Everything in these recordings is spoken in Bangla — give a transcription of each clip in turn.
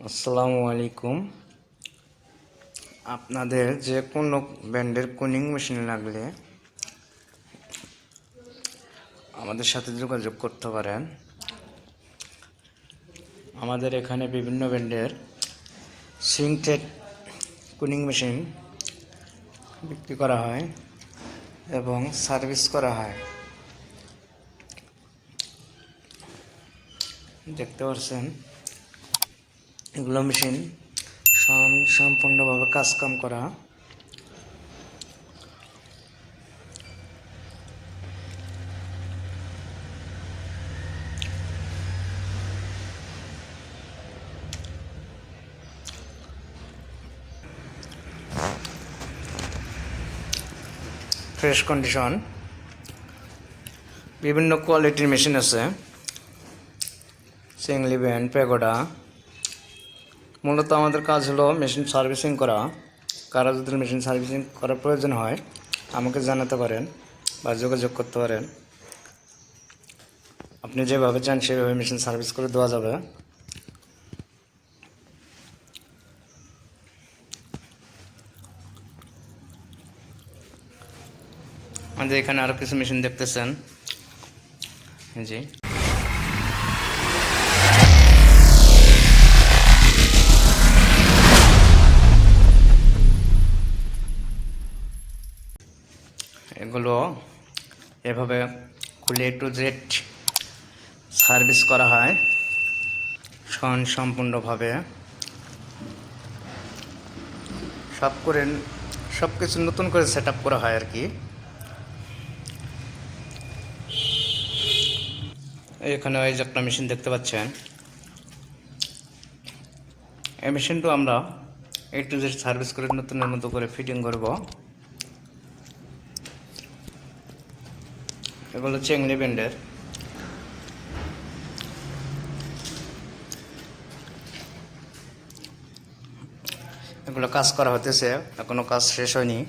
আসসালামু আলাইকুম। আপনাদের যে কোনো ব্র্যান্ডের কুলিং মেশিন লাগলে আমাদের সাথে যোগাযোগ করতে পারেন। আমাদের এখানে বিভিন্ন ব্র্যান্ডের সিনথেট কুলিং মেশিন বিক্রি করা হয় এবং সার্ভিস করা হয়। দেখতে পাচ্ছেন এগুলো মেশিন সম্পূর্ণভাবে কাজকাম করা। ফ্রেশ কন্ডিশন বিভিন্ন কোয়ালিটির মেশিন আছে। সিংলি ব্যান্ড, প্যাগোডা। মূলত আমাদের কাজ হলো মেশিন সার্ভিসিং করা। কারো যদি মেশিন সার্ভিসিং করার প্রয়োজন হয় আমাকে জানাতে পারেন বা যোগাযোগ করতে পারেন। আপনি যেভাবে চান সেভাবে মেশিন সার্ভিস করে দেওয়া যাবে। আমাদের এখানে আরও কিছু মেশিন দেখতেছেন, জি। এগুলো এভাবে খুলে টু জেড সার্ভিস করা হয় সম্পূর্ণভাবে। সব কিছু নতুন করে সেট আপ করা হয় আর কি। এখানে এই যে একটা মেশিন দেখতে পাচ্ছেন, এই মেশিনটা আমরা টু জেড সার্ভিস করে নতুনের মতো করে ফিটিং করব। এগুলো চেংলি ব্র্যান্ডের। এগুলো কাজ করা হতেছে, এখনো কাজ শেষ হয়নি।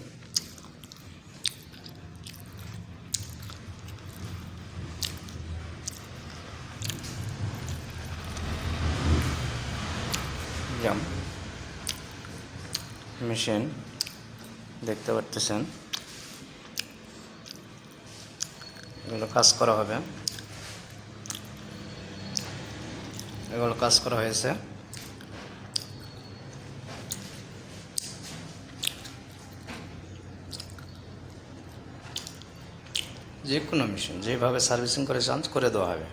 মেশিন দেখতে পাচ্ছেন, এগুলো কাজ করা হবে। এগুলো কাজ করা হয়েছে। যে কোনো মেশিন যেভাবে সার্ভিসিং করে চান্স করে দেওয়া হবে।